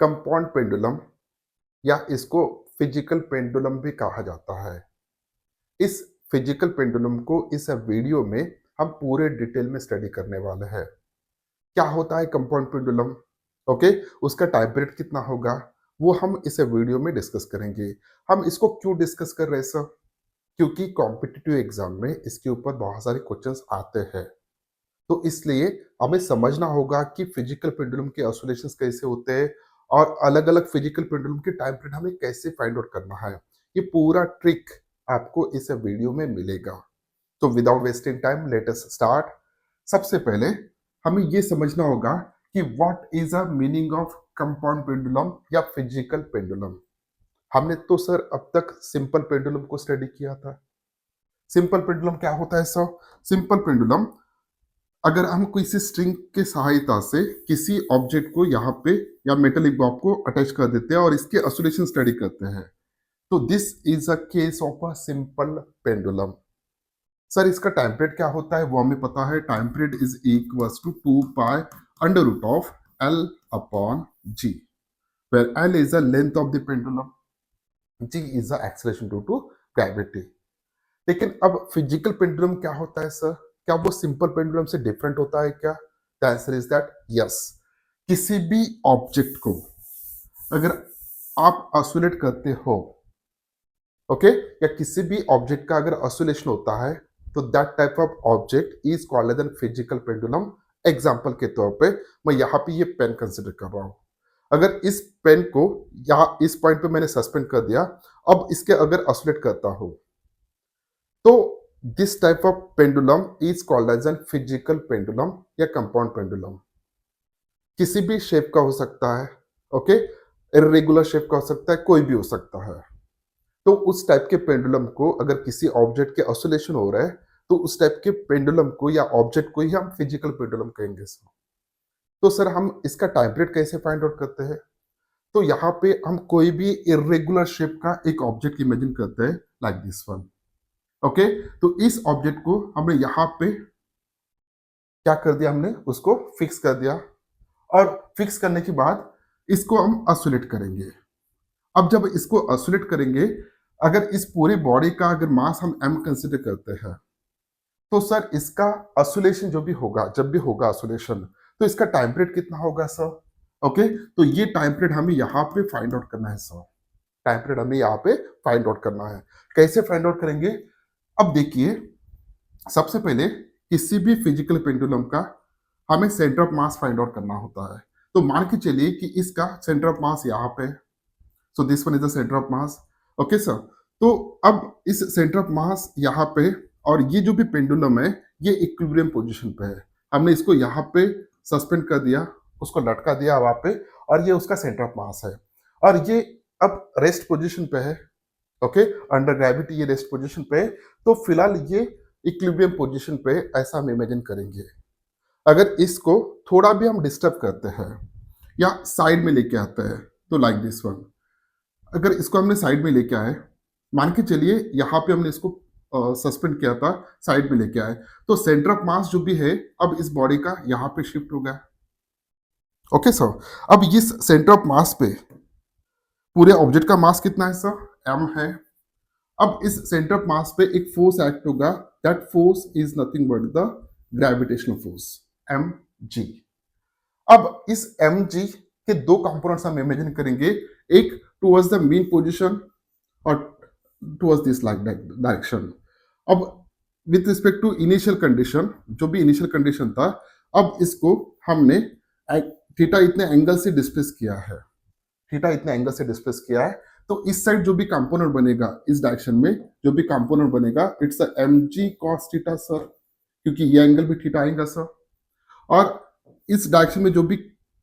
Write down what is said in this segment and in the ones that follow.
Compound pendulum या इसको physical pendulum भी कहा जाता है। इस फिजिकल पेंडुलम को इस वीडियो में हम पूरे डिटेल में स्टडी करने वाले हैं। क्या होता है कंपाउंड पेंडुलम? ओके, उसका टाइम पीरियड कितना होगा वो हम इस वीडियो में डिस्कस करेंगे। हम इसको क्यों डिस्कस कर रहे हैं सर? क्योंकि कॉम्पिटिटिव एग्जाम में इसके ऊपर बहुत सारे क्वेश्चंस आते हैं। तो इसलिए हमें समझना होगा कि फिजिकल पेंडुलम के ऑसिलेशंस कैसे होते हैं और अलग अलग फिजिकल पेंडुलम के टाइम पीरियड हमें कैसे फाइंड आउट करना है। ये पूरा ट्रिक आपको इस वीडियो में मिलेगा। तो without wasting time let us start. सबसे पहले हमें ये समझना होगा कि what is a meaning of compound pendulum या फिजिकल पेंडुलम। हमने तो सर अब तक सिंपल पेंडुलम को स्टडी किया था। सिंपल पेंडुलम क्या होता है सर? सिंपल पेंडुलम, अगर हम किसी स्ट्रिंग के सहायता से किसी ऑब्जेक्ट को यहाँ पे या मेटलिक बॉब को अटैच कर देते हैं और इसके ऑसिलेशन स्टडी करते हैं, तो this is a case of a simple pendulum. Sir इसका टाइम पीरियड क्या होता है वो हमें पता है। Time period is equals to 2 pi under root of L upon G, where L is the length of the pendulum, G is the acceleration due to gravity. लेकिन अब फिजिकल पेंडुलम क्या होता है सर? क्या वो सिंपल पेंडुलम से different होता है क्या? The answer is that yes. किसी भी ऑब्जेक्ट को अगर आप ऑसिलेट करते हो, ओके, या किसी भी ऑब्जेक्ट का अगर ऑसिलेशन होता है, तो that type of object is called as an physical pendulum. Example के तौर पे मैं यहाँ पे ये पेन कंसिडर कर रहा हूँ। अगर इस पेन को यहाँ इस पॉइंट पे मैंने सस्पेंड कर दिया, अब इसके अगर ऑसिलेट करता हूँ, तो this type of pendulum is called as an physical pendulum या कंपाउंड पेंडुलम। किसी भी शेप का हो सकता है, ओके, इरेगुलर शेप का हो सकता है, कोई भी हो सकता है। तो उस टाइप के पेंडुलम को अगर किसी ऑब्जेक्ट के ऑसिलेशन हो रहा है, तो उस टाइप के पेंडुलम को या ऑब्जेक्ट को ही हम फिजिकल पेंडुलम कहेंगे सर। तो सर हम इसका टाइम पीरियड कैसे फाइंड आउट करते हैं? तो यहाँ पे हम कोई भी इरेगुलर शेप का एक ऑब्जेक्ट इमेजिन करते हैं लाइक दिस वन। ओके, तो इस ऑब्जेक्ट को हमने यहाँ पे क्या कर दिया, हमने उसको फिक्स कर दिया और फिक्स करने के बाद इसको हम ऑसिलेट करेंगे। अब जब इसको ऑसिलेट करेंगे, अगर इस पूरी बॉडी का अगर मास हम m कंसिडर करते हैं, तो सर इसका ऑसिलेशन जो भी होगा, जब भी होगा ऑसिलेशन, तो इसका टाइम पीरियड कितना होगा सर? ओके, तो ये टाइम पीरियड हमें यहाँ पे फाइंड आउट करना है सर। टाइम पीरियड हमें यहाँ पे फाइंड आउट करना है। कैसे फाइंड आउट करेंगे? अब देखिए, सबसे पहले किसी भी फिजिकल पेंडुलम का हमें centre of mass find out करना होता है। तो मान के चलिए कि इसका सेंटर ऑफ मास यहाँ पे, so this one is the centre of mass. Okay sir, तो अब इस सेंटर ऑफ मास यहाँ पे, और ये जो भी पेंडुलम है ये इक्विलिब्रियम पोजीशन पे है। हमने इसको यहाँ पे सस्पेंड कर दिया, उसको लटका दिया वहां पे, और ये उसका सेंटर ऑफ मास है और ये अब रेस्ट पोजीशन पे है। ओके, अंडर ग्रेविटी ये रेस्ट पोजीशन पे है। तो फिलहाल ये इक्विलिब्रियम पोजीशन पे, ऐसा हम इमेजिन करेंगे। अगर इसको थोड़ा भी हम डिस्टर्ब करते हैं या साइड में लेके आते हैं, तो लाइक दिस वन, अगर इसको हमने साइड में लेके आए, मान के चलिए यहाँ पे हमने इसको सस्पेंड किया था, साइड में लेके आए, तो सेंटर ऑफ मास जो भी है अब इस बॉडी का यहाँ पे शिफ्ट हो गया। ओके सर, अब इस सेंटर ऑफ मास पे पूरे ऑब्जेक्ट का मास कितना है सर? m है। अब इस सेंटर ऑफ मास पे एक फोर्स एक्ट होगा, that force is nothing but the gravitational force mg। अब इस mg के दो कंपोनेंट्स हम इमेजिन करेंगे, एक टुवर्ड्स द मीन पोजीशन और टुवर्ड्स दिस लाइक डायरेक्शन। अब with respect to initial condition, जो भी इनिशियल कंडीशन था, अब इसको हमने थीटा इतने एंगल से डिस्प्लेस किया है, थीटा इतने एंगल से डिस्प्लेस किया है। तो इस साइड जो भी कंपोनेंट बनेगा, इस डायरेक्शन में जो भी कंपोनेंट बनेगा, it's a mg cos theta sir, क्योंकि ये एंगल भी थीटा आएगा सर। और इस डायरेक्शन में जो भी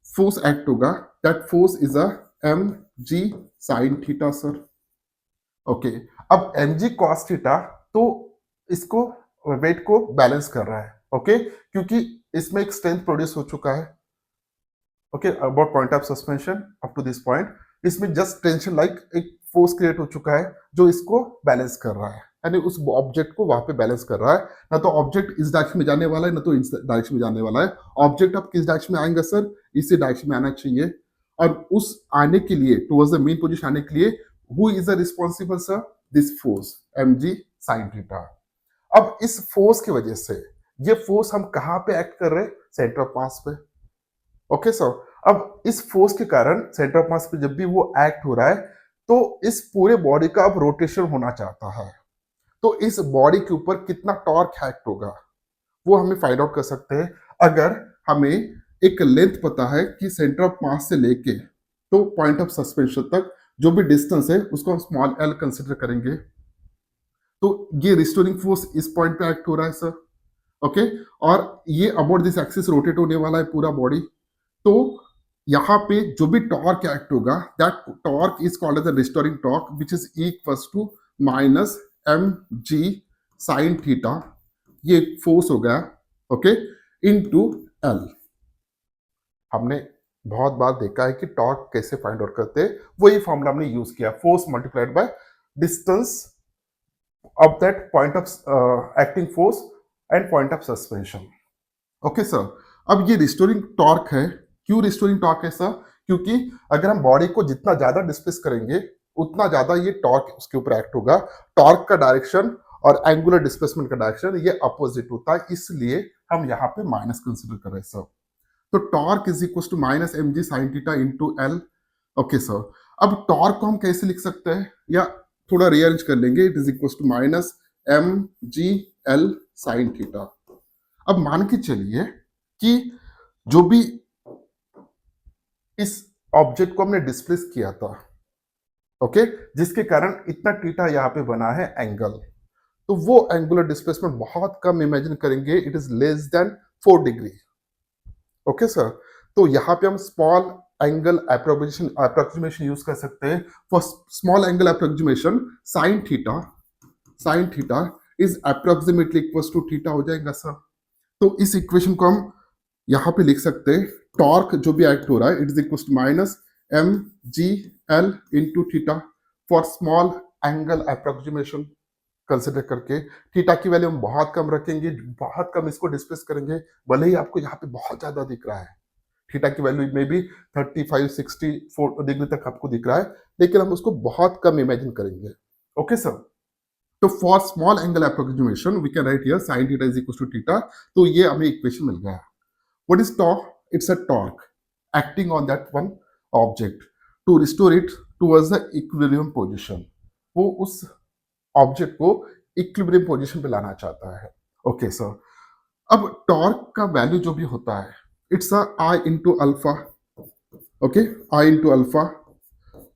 फोर्स एक्ट होगा, that force is a mg sin theta sir. Okay, अब mg cos थीटा तो इसको वेट को बैलेंस कर रहा है। ओके, क्योंकि इसमें एक स्ट्रेंथ प्रोड्यूस हो चुका है। Okay, about point of suspension up to this point, इसमें जस्ट टेंशन लाइक एक फोर्स क्रिएट हो चुका है जो इसको बैलेंस कर रहा है, यानी उस ऑब्जेक्ट को वहां पे बैलेंस कर रहा है। ना तो ऑब्जेक्ट इस डायरेक्शन में जाने वाला है, ना तो इस डायरेक्शन में जाने वाला है। ऑब्जेक्ट अब किस डायरेक्शन में आएंगे सर? इसी डायरेक्शन में आना चाहिए। और उस आने के लिए टुवर्ड्स द मेन पोजीशन आने के लिए who is the responsible sir, this force mg sin theta. अब इस फोर्स की वजह से ये फोर्स हम कहां पे एक्ट कर रहे हैं, सेंटर ऑफ मास पे। ओके सर, अब इस फोर्स के कारण सेंटर ऑफ मास पे जब भी वो एक्ट हो रहा है तो इस पूरे बॉडी का अब रोटेशन होना चाहता है, तो इस बॉडी के ऊपर कितना टॉर्क एक्ट होगा वो हमें फाइंड आउट कर सकते हैं अगर हमें एक लेंथ पता है कि सेंटर ऑफ मास से लेके तो पॉइंट ऑफ सस्पेंशन तक जो भी डिस्टेंस है उसको हम स्मॉल एल कंसिडर करेंगे। तो ये रिस्टोरिंग फोर्स इस पॉइंट पे एक्ट हो रहा है सर। ओके, और ये अबाउट दिस एक्सिस रोटेट होने वाला है पूरा बॉडी। तो यहाँ पे जो भी टॉर्क एक्ट होगा that torque is called as the restoring torque which is equals to minus M G sine theta, ये फोर्स हो गया। Okay, into L. हमने बहुत बार देखा है कि टॉर्क कैसे फाइंड आउट करते हैं, वही फॉर्मूला हमने यूज किया, force multiplied by distance of that point of acting force and point of suspension. Okay sir, अब ये रिस्टोरिंग टॉर्क है। क्यों रिस्टोरिंग टॉर्क है सर? क्योंकि अगर हम बॉडी को जितना ज्यादा डिस्प्लेस करेंगे उतना ज्यादा ये टॉर्क उसके ऊपर एक्ट होगा। टॉर्क का डायरेक्शन और एंगुलर डिस्प्लेसमेंट का डायरेक्शन ये अपोजिट होता है, इसलिए हम यहाँ पे माइनस कंसिडर कर रहे हैं सर। तो torque is equal to minus M G sine theta into L. Okay sir, अब टॉर्क को हम कैसे लिख सकते हैं, या थोड़ा रीअरेंज कर लेंगे, it is equal to minus M ji L sine theta. अब मान के चलिए कि जो भी इस ऑब्जेक्ट को हमने डिस्प्लेस किया था, ओके, जिसके कारण इतना थीटा यहाँ पे बना है एंगल, तो वो एंगुलर डिस्प्लेसमेंट बहुत कम इमेजिन करेंगे, it is less than 4 degree. Okay sir, तो यहाँ पे हम स्मॉल एंगल अप्रोक्सीमेशन यूज कर सकते हैं। For small angle approximation sine theta is approximately equal to theta हो जाएगा सर। तो इस इक्वेशन को हम यहाँ पे लिख सकते हैं, टॉर्क जो भी एक्ट हो रहा है it is equal to minus M ji L into theta for small angle approximation consider करके। थीटा की वैल्यू हम बहुत कम रखेंगे, बहुत कम इसको डिस्प्लेस करेंगे, भले ही आपको यहाँ पे बहुत ज्यादा दिख रहा है, थीटा की वैल्यू में भी 35-64 डिग्री तक आपको दिख रहा है, लेकिन हम उसको बहुत कम इमेजिन करेंगे। ओके सर, तो for small angle approximation we can write here sin theta is equal to theta. तो ये हमें इक्वेशन मिल गया। What is torque? It's a torque acting on that one object to restore it towards the equilibrium position. वो उस object को equilibrium position पे लाना चाहता है। ओके सर, अब टॉर्क का वैल्यू जो भी होता है it's a I into alpha. Okay, I into alpha.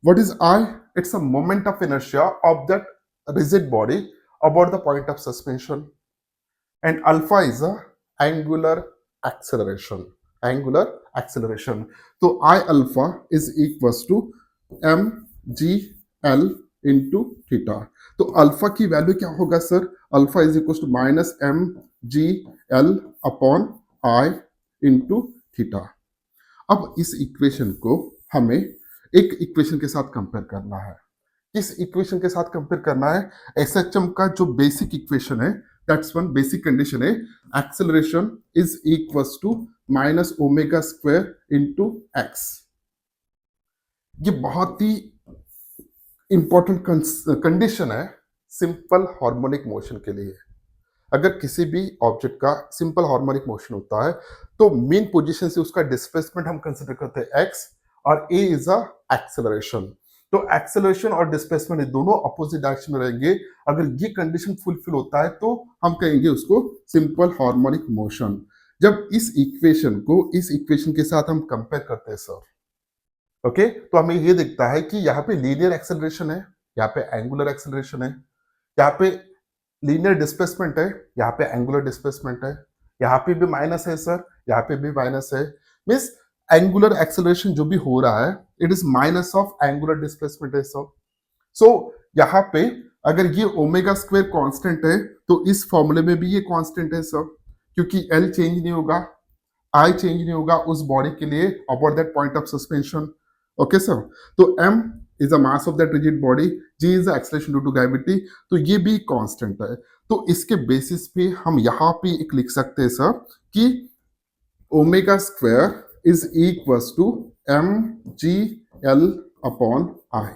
What is I? It's a moment of inertia of that rigid body about the point of suspension, and alpha is a angular acceleration. So I alpha is equals to mgl into theta। तो alpha की value क्या होगा sir? Alpha is equal to minus M G L upon I into theta. अब इस equation को हमें एक equation के साथ कंपेयर करना है। इस इक्वेशन के साथ कंपेयर करना है एसएचएम का जो बेसिक इक्वेशन है, दैट्स वन बेसिक कंडीशन है, acceleration is equals to minus omega square into X. ये बहुत ही इंपॉर्टेंट कंडीशन है सिंपल हार्मोनिक मोशन के लिए। अगर किसी भी ऑब्जेक्ट का सिंपल हार्मोनिक मोशन होता है तो मेन पोजीशन से उसका डिस्प्लेसमेंट हम कंसिडर करते हैं एक्स, और ए इज अ एक्सेलरेशन। तो एक्सेलरेशन और डिस्प्लेसमेंट ये दोनों अपोजिट डायरेक्शन में रहेंगे। अगर ये कंडीशन फुलफिल होता है तो हम कहेंगे उसको सिंपल हार्मोनिक मोशन। जब इस इक्वेशन को इस इक्वेशन के साथ हम कंपेयर करते हैं सर, ओके, तो हमें ये दिखता है कि यहाँ पे लीनियर एक्सेलरेशन है, यहाँ पे एंगुलर एक्सेलरेशन है, यहाँ पे लीनियर डिस्प्लेसमेंट है, यहाँ पे एंगुलर डिस्प्लेसमेंट है, यहाँ पे भी माइनस है सर, यहाँ पे भी माइनस है। मीन्स एंगुलर एक्सेलरेशन जो भी हो रहा है it is minus of angular displacement है सर। सो यहाँ पे अगर ये ओमेगा स्क्वायर कांस्टेंट है तो इस फॉर्मूले में भी ये कांस्टेंट है सर, क्योंकि एल चेंज नहीं होगा, आई चेंज नहीं होगा उस बॉडी के लिए about that point of suspension. Okay sir, तो m is the mass of that rigid body, g is the acceleration due to gravity, तो ये भी कांस्टेंट है। तो इसके बेसिस पे हम यहाँ पे एक लिख सकते हैं सर कि omega square is equals to mgl upon I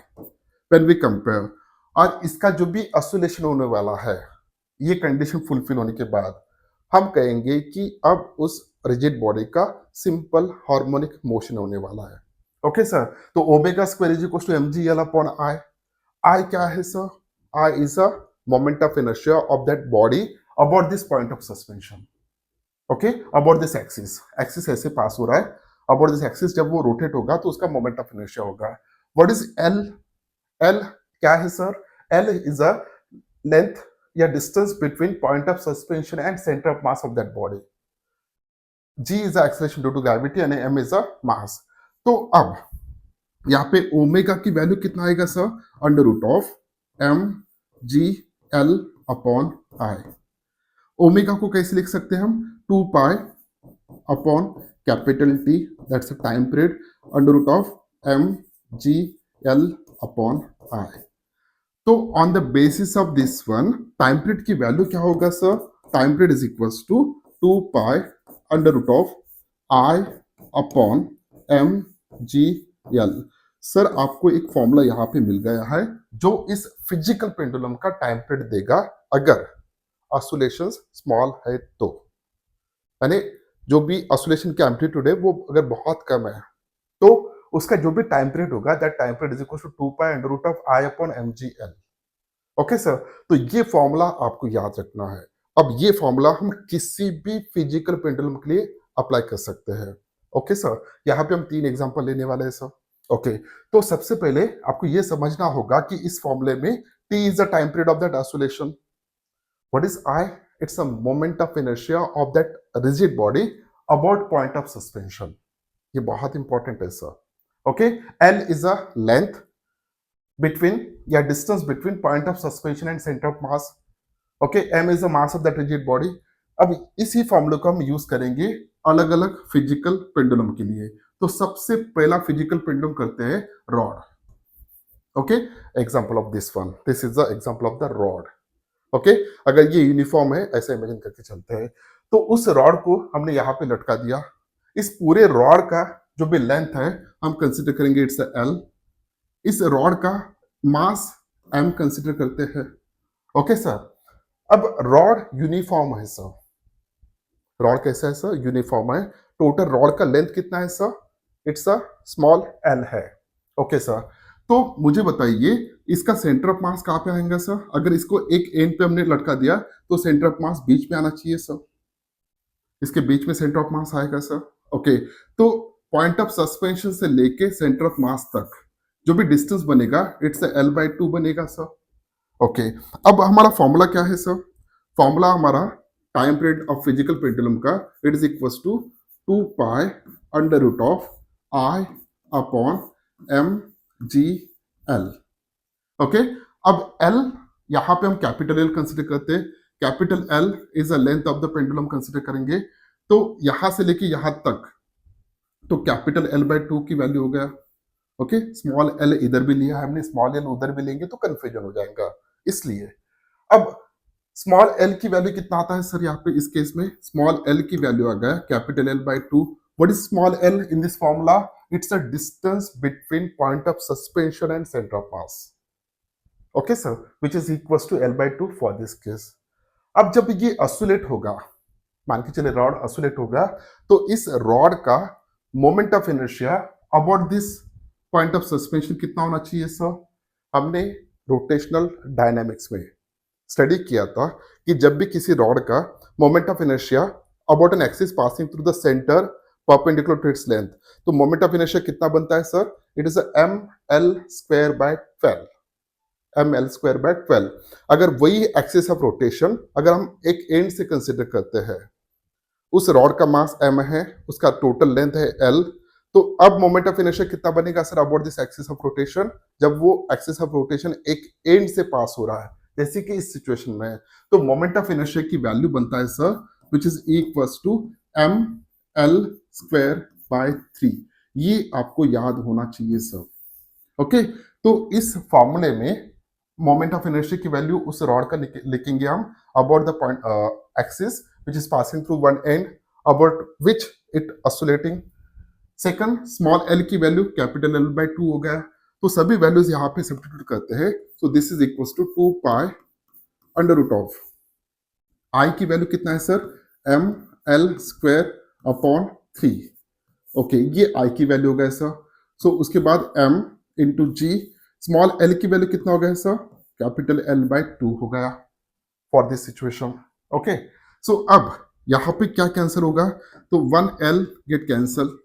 when we compare. और इसका जो भी ऑसिलेशन होने वाला है, ये कंडीशन फुलफिल होने के बाद हम कहेंगे कि अब उस रिजिड बॉडी का सिंपल हार्मोनिक मोशन होने वाला है। ओके सर, तो omega square is equal to mgl upon I. I क्या है सर? I is a moment of inertia of that body about this point of suspension. Okay, about this axis, axis ऐसे पास हो रहा है, अबाउट दिस एक्सिस जब वो रोटेट होगा तो उसका मोमेंट ऑफ इनर्शिया होगा। What is l? एल क्या है sir? L is a length या distance between point of suspension and centre of mass of that body. G is a acceleration due to gravity and m is a mass. तो अब यहाँ पे omega की value कितना आएगा sir? Under root of m G L upon I. Omega को कैसे लिख सकते हैं हम? 2 पाई upon capital T, that's a time period, under root of m G L upon I. तो on the basis of this one, time period की value क्या होगा sir? Time period is equals to 2 pi under root of I upon M G l. Sir आपको एक formula यहाँ पे मिल गया है जो इस फिजिकल पेंडुलम का टाइम पीरियड देगा अगर ऑसिलेशंस स्मॉल है तो, यानी जो भी ऑसिलेशन की एम्पलीट्यूड है वो अगर बहुत कम है तो उसका जो भी टाइम पीरियड होगा that time period is equal to 2 pi under root of I upon M G L. Okay sir, तो ये फॉर्मूला आपको याद रखना है। अब ये फॉर्मूला हम किसी भी फिजिकल पेंडुलम के लिए अप्लाई कर सकते हैं। ओके सर, यहाँ पे हम 3 एग्जांपल लेने वाले हैं सर। ओके, तो सबसे पहले आपको ये समझना होगा कि इस फॉर्मूले में t is the time period of that oscillation. What is I? It's a moment of inertia of that rigid body about point of suspension. ये बहुत इंपॉर्टेंट है sir. Okay, L is a length between या distance between point of suspension and center of mass. Okay, m is the mass of that rigid body. अब इसी फॉर्मूले को हम use करेंगे अलग अलग फिजिकल पेंडुलम के लिए। तो सबसे पहला फिजिकल पेंडुलम करते हैं rod. Okay, example of this one, this is the example of the rod. Okay, अगर ये यूनिफॉर्म है ऐसे इमेजिन करके चलते हैं, तो उस रॉड को हमने यहाँ पे लटका दिया। इस पूरे रॉड का जो भी लेंथ है हम कंसिडर करेंगे इट्स एल। इस रॉड का मास m कंसिडर करते हैं। ओके सर, अब रॉड यूनिफॉर्म है सर। रॉड कैसा है सर? यूनिफॉर्म है। टोटल रॉड का लेंथ कितना है sir? It's a small l है। ओके सर, तो मुझे बताइए इसका सेंटर ऑफ मास कहाँ पे आएगा सर? अगर इसको एक एंड पे हमने लटका दिया तो सेंटर ऑफ मास बीच में आना चाहिए सर। इसके बीच में सेंटर ऑफ मास आएगा सर। ओके, तो पॉइंट ऑफ सस्पेंशन से लेके सेंटर ऑफ मास तक जो भी डिस्टेंस बनेगा इट्स L/2 बनेगा सर। ओके, अब हमारा फॉर्मूला क्या है सर? फॉर्मूला हमारा time period of physical pendulum का it is equals to 2 pi under root of I upon M G L. Okay, अब L यहाँ पे हम कैपिटल L कंसिडर करते हैं। Capital L is a length of the pendulum consider करेंगे। तो यहां से लेके यहां तक तो कैपिटल L/2 की वैल्यू हो गया। ओके, स्मॉल l इधर भी लिया हमने, स्मॉल l उधर भी लेंगे तो कंफ्यूजन हो जाएगा, इसलिए अब स्मॉल l की वैल्यू कितना आता है सर? यहाँ पे इस केस में स्मॉल l की वैल्यू आ गया capital L/2। What is small l in this formula? It's a distance between point of suspension and centre of mass. Okay sir, which is equals to L/2 for this case. अब जब ये oscillate होगा, मान के चले rod oscillate होगा, तो इस रॉड का moment of inertia about this point of suspension कितना होना चाहिए सर? हमने रोटेशनल डायनामिक्स में स्टडी किया था कि जब भी किसी रॉड का moment of inertia about an axis passing through the centre perpendicular to its length, तो मोमेंट ऑफ इनर्शिया कितना बनता है sir? It is ml/12। ml/12। अगर वही एक्सिस ऑफ रोटेशन अगर हम एक एंड से कंसिडर करते हैं, उस रॉड का मास m है, उसका टोटल लेंथ है l, तो अब मोमेंट ऑफ इनर्शिया कितना बनेगा sir about this axis of rotation? जब वो एक्सिस ऑफ रोटेशन एक एंड से पास हो रहा है, जैसे कि इस सिचुएशन में है, तो मोमेंट ऑफ इनर्शिया की वैल्यू बनता है sir which is equals to ml/3। ये आपको याद होना चाहिए सर। ओके, तो इस फॉर्मूले में मोमेंट ऑफ इनर्शिया की वैल्यू उस रॉड का लिखेंगे हम about the point axis which is passing through one and about which it oscillating second small l की वैल्यू कैपिटल एल बाय 2 हो गया, तो सभी वैल्यूज यहाँ पे सब्स्टिट्यूट करते हैं, so this is equal to 2 pi under root of I की वैल्यू कितना है sir, m l square upon 3। Okay, ये आई की वैल्यू हो गया सर। सो उसके बाद m इंटू जी, स्मॉल एल की वैल्यू कितना हो गया सर, कैपिटल एल बाय 2 हो गया फॉर दिस सिचुएशन। ओके, सो अब यहाँ पे क्या कैंसिल होगा, तो 1l गेट कैंसल,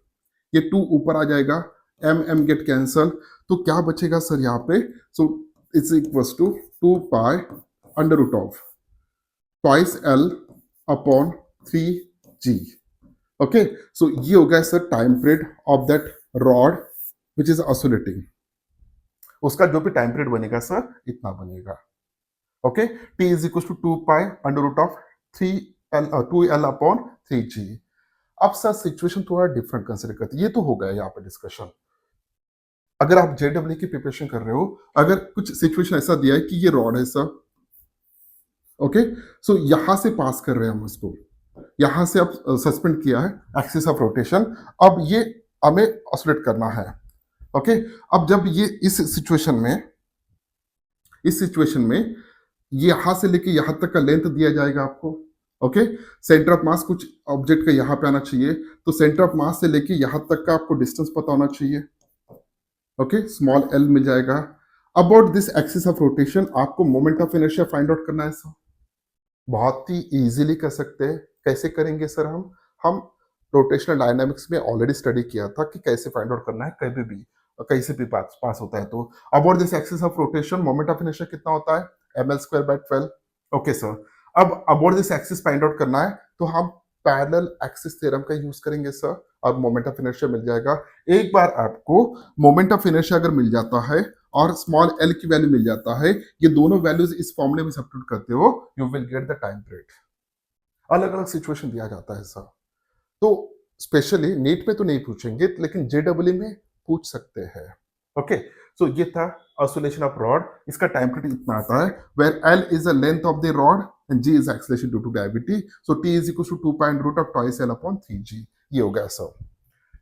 ये 2 ऊपर आ जाएगा, m गेट कैंसल, तो क्या बचेगा सर यहाँ पे, so it's equal to 2 pi under root of twice l upon 3g। Okay, so ये हो गया sir time period of that rod which is oscillating, उसका जो भी टाइम पीरियड बनेगा सर इतना बनेगा। Okay, t is equal to 2 pi under root of 2l upon 3g। अब सर सिचुएशन थोड़ा डिफरेंट कंसिडर करते हैं, ये तो हो गया यहाँ पे डिस्कशन। अगर आप जेडब्ल्यू की प्रिपरेशन कर रहे हो, अगर कुछ सिचुएशन ऐसा दिया है कि ये रॉड है सर, ओके, सो यहां से पास कर रहे हैं हम इसको, यहां से अब सस्पेंड किया है एक्सिस ऑफ रोटेशन, अब ये हमें ऑसिलेट करना है। ओके, अब जब ये इस सिचुएशन में ये यहां से लेके यहां तक का लेंथ दिया जाएगा आपको। ओके, सेंटर ऑफ मास कुछ ऑब्जेक्ट का यहां पे आना चाहिए, तो सेंटर ऑफ मास से लेके यहां तक का आपको डिस्टेंस पता होना चाहिए। ओके, स्मॉल एल मिल जाएगा। About this axis of rotation आपको moment of inertia find out करना है सर, बहुत ही इजीली कर सकते हैं। कैसे करेंगे सर, हम रोटेशनल डायनामिक्स में ऑलरेडी स्टडी किया था कि कैसे फाइंड आउट करना है, कभी भी कहीं से भी पास होता है। तो about this axis of rotation moment of inertia कितना होता है, ml square by 12। Okay sir, अब about this axis find out करना है, तो हम पैरेलल एक्सिस थ्योरम का यूज करेंगे सर, अब मोमेंट ऑफ इनर्शिया मिल जाएगा। एक बार आपको मोमेंट ऑफ इनर्शिया अगर मिल जाता है और स्मॉल एल की वैल्यू मिल जाता है, ये दोनों वैल्यूज इस फॉर्मूले में सब्स्टिट्यूट करते हो, you will get the time period. अलग अलग सिचुएशन दिया जाता है सर, तो स्पेशली नीट में तो नहीं पूछेंगे, लेकिन जेडब्ल्यू में पूछ सकते हैं। ओके, सो ये था ऑसिलेशन ऑफ रॉड, इसका टाइम पीरियड इतना आता है, where L is the length of the rod and G is acceleration due to gravity, so T is equal to 2 pi root of twice L upon 3g। ये हो गया sir.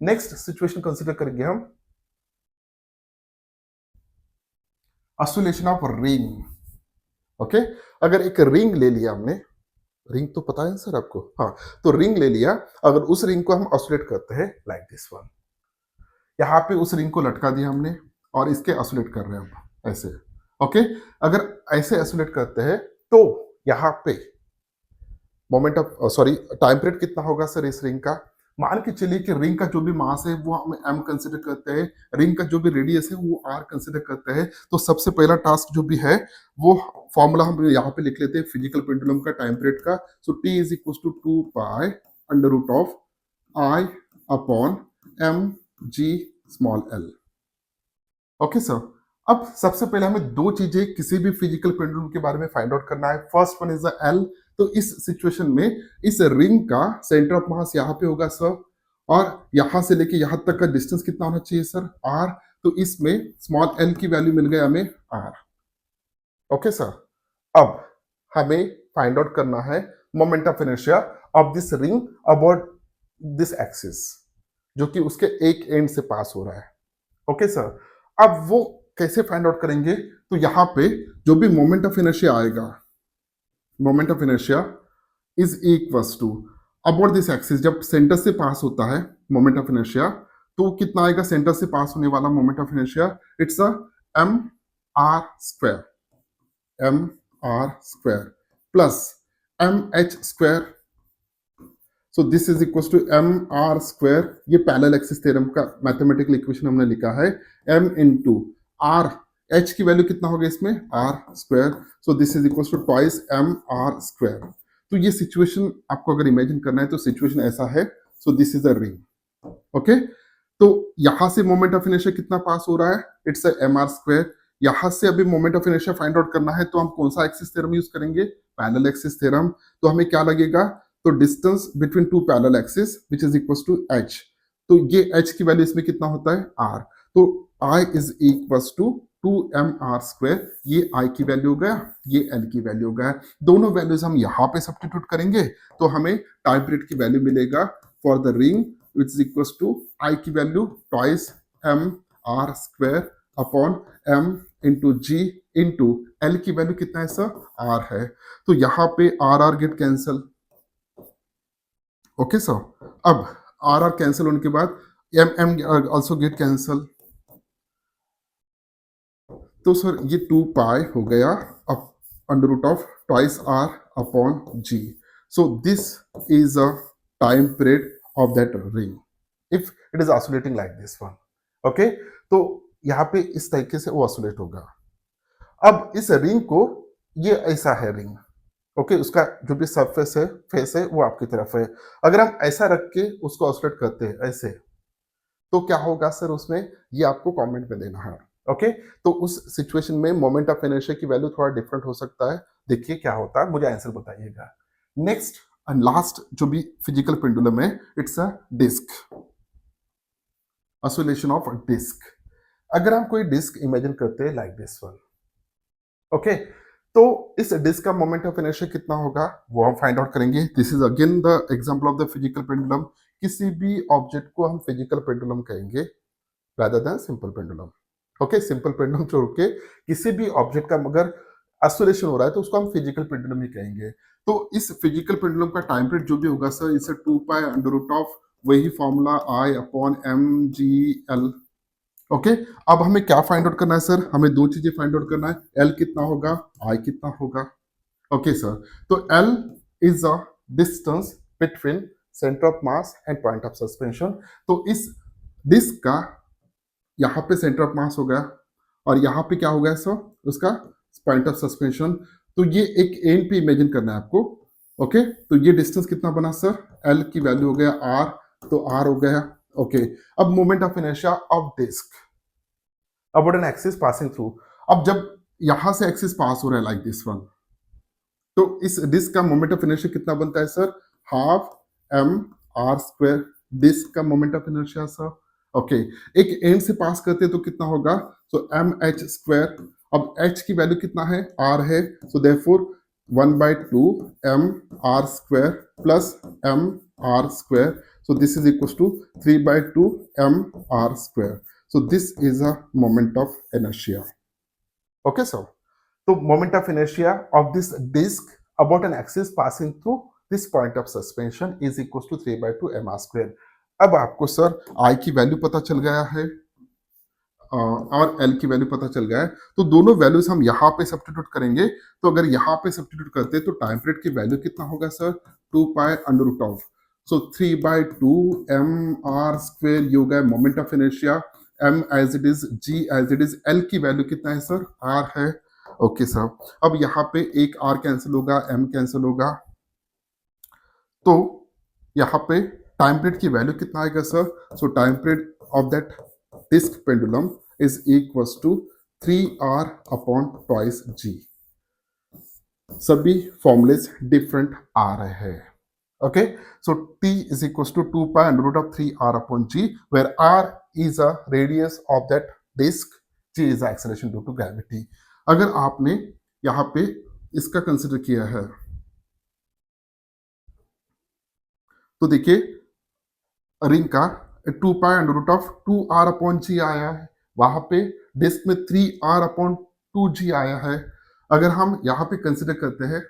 Next situation consider करेंगे हम oscillation of ring. Okay, अगर एक ring ले लिया हमने, रिंग तो पता है सर आपको, हाँ, तो रिंग ले लिया, अगर उस रिंग को हम ऑसिलेट करते हैं लाइक दिस वन, यहाँ पे उस रिंग को लटका दिया हमने और इसके ऑसिलेट कर रहे हैं हम ऐसे। ओके, अगर ऐसे ऑसिलेट करते हैं तो यहाँ पे moment of sorry time period कितना होगा सर इस रिंग का, मान के चलिए कि रिंग का जो भी मास है वो हम m कंसिडर करते हैं, रिंग का जो भी रेडियस है वो r कंसिडर करते हैं। तो सबसे पहला टास्क जो भी है वो फॉर्मूला हम यहाँ पे लिख लेते हैं फिजिकल पेंडुलम का टाइम पीरियड का, so t is equal to 2 pi under root of i upon m g small l। Okay sir, अब सबसे पहले हमें दो चीजें किसी भी फिजिकल पेंडुलम के बारे में फाइंड आउट करना है। First one is the l, तो इस सिचुएशन में इस रिंग का सेंटर ऑफ मास यहाँ पे होगा सर, और यहां से लेके यहां तक का डिस्टेंस कितना होना चाहिए सर, r, तो इसमें स्मॉल l की वैल्यू मिल गया हमें r। ओके सर, अब हमें फाइंड आउट करना है moment of inertia of this ring about this axis, जो कि उसके एक एंड से पास हो रहा है। ओके सर, अब वो कैसे फाइंड आउट करेंगे, तो यहां पे जो भी मोमेंट ऑफ इनर्शिया आएगा, moment of inertia is equals to about this axis, जब सेंटर से पास होता है मोमेंट ऑफ इनर्शिया, तो कितना आएगा सेंटर से पास होने वाला moment of inertia, it's a m r square plus mh square, so this is equal to mr square. ये पैरेलल एक्सिस थ्योरम का मैथमेटिकल इक्वेशन हमने लिखा है, m इंटू r, h की वैल्यू कितना होगा इसमें r square, so this is equal to twice mr square. तो ये सिचुएशन आपको अगर इमेजिन करना है तो सिचुएशन ऐसा है, सो this is a ring. Okay, तो यहां से मोमेंट ऑफ इनर्शिया कितना पास हो रहा है, इट्स अ mr स्क्वायर। यहां से अभी moment of inertia find out करना है, तो हम कौन सा एक्सिस थ्योरम यूज करेंगे, पैरेलल एक्सिस थ्योरम। तो हमें क्या लगेगा, तो distance between two parallel axis which is equal to h, तो ये h की वैल्यू इसमें कितना होता है r, तो I is equal to 2mr square, ये I की वैल्यू हो गया, ये L की वैल्यू हो गया। दोनों वैल्यूज हम यहाँ पे सब्स्टिट्यूट करेंगे तो हमें टाइम पीरियड की वैल्यू मिलेगा for the ring which is equal to I की value twice m r square upon m into g into l की वैल्यू कितना है सर आर है, तो यहाँ पे r get cancel. Okay sir, अब आर कैंसिल होने के बाद m m also get cancel, तो सर ये 2 पाई हो गया अब under root of twice r upon ji. So this is a time period of that ring if it is oscillating like this one. Okay, तो यहाँ पे इस तरीके से वो ऑसिलेट होगा। अब इस रिंग को, ये ऐसा है रिंग, ओके, उसका जो भी सरफेस है, फेस है, वो आपकी तरफ है। अगर हम ऐसा रख के उसको ऑसिलेट करते हैं ऐसे, तो क्या होगा सर उसमें, ये आपको कमेंट में देना है। ओके, तो उस सिचुएशन में मोमेंट ऑफ इनर्शिया की वैल्यू थोड़ा डिफरेंट हो सकता है। देखिए क्या होता है, मुझे आंसर बताइएगा। नेक्स्ट एंड लास्ट जो भी फिजिकल पेंडुलम है, it's a disc, oscillation of disc. अगर हम कोई डिस्क इमेजिन करते हैं लाइक दिस वन, ओके, तो इस डिस्क का मोमेंट ऑफ इनर्शिया कितना होगा वो हम फाइंड आउट करेंगे। This is again the example of the physical pendulum. किसी भी ऑब्जेक्ट को हम फिजिकल पेंडुलम कहेंगे rather than simple pendulum. Okay, simple pendulum छोड़ के किसी भी ऑब्जेक्ट का अगर ऑसिलेशन हो रहा है तो उसको हम फिजिकल पेंडुलम ही कहेंगे। तो इस फिजिकल पेंडुलम का टाइम पीरियड जो भी होगा सर, इसे 2 पाई अंडर रूट ऑफ वही formula I upon M G L. Okay, अब हमें क्या फाइंड आउट करना है सर, हमें दो चीजें फाइंड आउट करना है, एल कितना होगा, आई कितना होगा। ओके सर, तो L is a distance between centre of mass and point of suspension. तो इस डिस्क का यहाँ पे सेंटर ऑफ मास हो गया और यहाँ पे क्या हो गया सर, उसका पॉइंट ऑफ सस्पेंशन। तो ये एक एंड पे इमेजिन करना है आपको। ओके, तो ये डिस्टेंस कितना बना सर, एल की वैल्यू हो गया आर, तो आर हो गया। ओके, अब moment of inertia of disc about an axis passing through. अब जब यहां से एक्सिस पास हो रहा है लाइक दिस वन, तो इस डिस्क का मोमेंट ऑफ इनर्शिया कितना बनता है sir, half m r square disc का moment of inertia sir. Okay, एक एंड से पास करते हैं तो कितना होगा, सो एम एच स्क्वायर। अब एच की वैल्यू कितना है, आर है, so therefore 1/2 m r square plus m r square, so this is equals to 3/2 m r square. So this is a moment of inertia. Okay sir, so moment of inertia of this disk about an axis passing through this point of suspension is equals to 3/2 m r square. अब आपको sir I की value पता चल गया है और L की value पता चल गया है, तो दोनों वैल्यूज हम यहाँ पे सब्स्टिट्यूट करेंगे। तो अगर यहाँ पे सब्स्टिट्यूट करते हैं तो टाइम पीरियड की वैल्यू कितना होगा sir, 2 pi under root of, so 3/2 M R square, ये हो गया moment of inertia, M as it is, G as it is, L की वैल्यू कितना है सर, आर है। ओके सर, अब यहाँ पे एक आर कैंसिल होगा, एम कैंसिल होगा, तो यहाँ पे टाइम पीरियड की वैल्यू कितना आएगा sir, so time period of that disc pendulum is equals to 3r upon twice g। सभी फॉर्मुलेज डिफरेंट आ रहे हैं। Okay, so t is equals to 2 pi under root of 3r upon g, where r is a radius of that disk, g is the acceleration due to gravity। अगर आपने यहाँ पे इसका consider किया है तो देखिए रिंग का 2 pi under root of 2r upon g आया है, वहां पे डिस्क में 3r अपॉन 2g आया है। अगर हम यहाँ पे कंसिडर करते हैं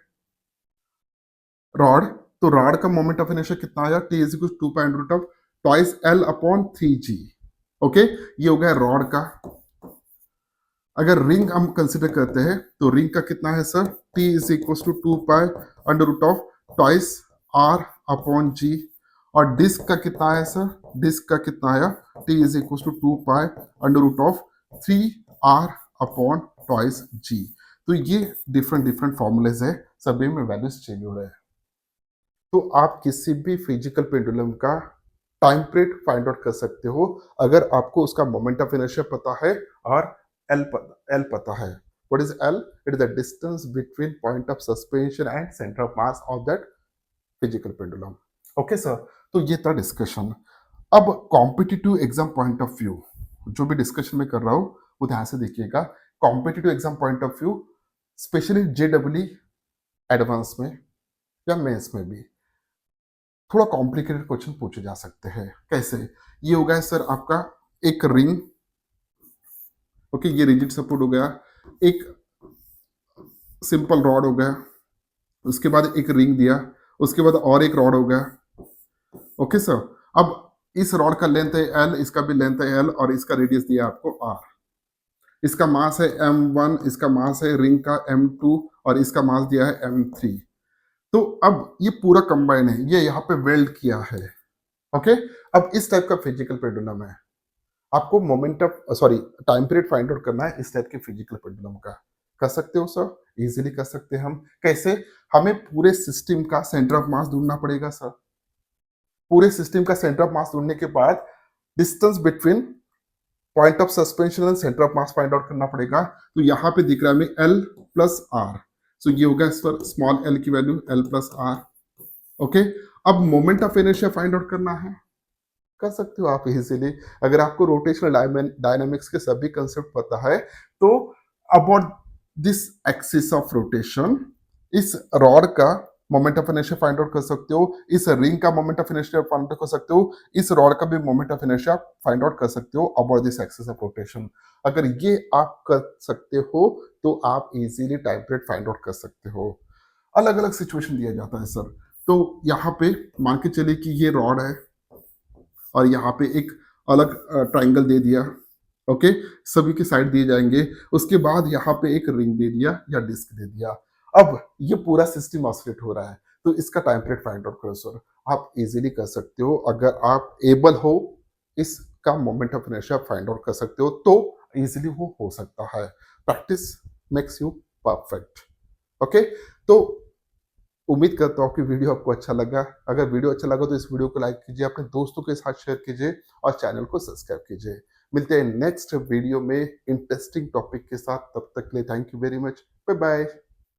रॉड, तो रॉड का मोमेंट ऑफ इनर्शिया कितना आया, t is equal 2 pi under root of twice l upon 3g। Okay, ये हो गया रॉड का। अगर रिंग हम कंसिडर करते हैं तो रिंग का कितना है sir, t is equal to 2 pi under root of twice r upon g। और डिस्क का कितना है सर, डिस्क का कितना आया, t is equal to 2 pi under root of 3r upon twice g। तो ये डिफरेंट डिफरेंट फॉर्मूलेज है, सभी में वैल्यूज चेंज हो रहे हैं। तो आप किसी भी फिजिकल पेंडुलम का टाइम पीरियड फाइंड आउट कर सकते हो अगर आपको उसका मोमेंट ऑफ इनर्शिया पता है और एल पता है। What is L, it is the distance between point of suspension and centre of mass of that physical pendulum. Okay sir, तो ये था डिस्कशन। अब competitive exam point of view, जो भी डिस्कशन में कर रहा हूँ वो ध्यान से देखिएगा। Competitive exam point of view, specially JW advance में या मेंस में भी, थोड़ा कॉम्प्लिकेटेड क्वेश्चन पूछे जा सकते हैं। कैसे? ये हो गया सर आपका एक रिंग, ओके, ये रिजिड सपोर्ट हो गया, एक सिंपल रॉड हो गया, उसके बाद एक रिंग दिया, उसके बाद और एक रॉड हो गया, ओके सर। अब इस रॉड का लेंथ है एल, इसका भी लेंथ है एल, और इसका रेडियस दिया आपको आर। इसका मास है m1, इसका मास है रिंग का m2, और इसका मास दिया है m3। तो अब ये पूरा कंबाइन है, ये यहाँ पे वेल्ड किया है, ओके। अब इस टाइप का फिजिकल पेंडुलम है, आपको moment of sorry time period find out करना है इस टाइप के फिजिकल पेंडुलम का। कर सकते हो सर, इजीली कर सकते हैं हम। कैसे? हमें पूरे सिस्टम का सेंटर ऑफ मास ढूंढना पड़ेगा सर। पूरे सिस्टम का सेंटर ऑफ मास ढूंढने के बाद distance between point of suspension and centre of mass find out करना पड़ेगा। तो यहाँ पे दिख रहा है हमें एल प्लस आर, सो ये होगा इस पर स्मॉल एल की value l plus r, okay. अब moment of inertia find out करना है, कर सकते हो आप इजीली। अगर आपको रोटेशनल डायनामिक्स के सभी कंसेप्ट पता है तो about this axis of rotation इस रॉड का moment of inertia find out कर सकते हो, इस रिंग का moment of inertia find out कर सकते हो, इस रॉड का भी moment of inertia find out कर सकते हो about this axis of rotation. अगर ये आप कर सकते हो तो आप easily time period find out कर सकते हो। अलग अलग सिचुएशन दिया जाता है सर। तो यहाँ पे मान के चलिए कि ये रॉड है और यहाँ पे एक अलग ट्राइंगल दे दिया, ओके, सभी के साइड दिए जाएंगे। उसके बाद यहाँ पे एक रिंग दे दिया या डिस्क दे दिया। अब ये पूरा सिस्टम ऑसिलेट हो रहा है, तो इसका टाइम पीरियड फाइंड आउट करो सर। आप इजीली कर सकते हो, अगर आप एबल हो इसका moment of inertia find out कर सकते हो तो इजीली वो हो सकता है। Practice makes you perfect, okay. तो उम्मीद करता हूँ कि वीडियो आपको अच्छा लगा। अगर वीडियो अच्छा लगा तो इस वीडियो को लाइक कीजिए, अपने दोस्तों के साथ शेयर कीजिए और चैनल को सब्सक्राइब कीजिए। मिलते हैं नेक्स्ट वीडियो में इंटरेस्टिंग टॉपिक के साथ, तब तक के लिए thank you very much, bye bye.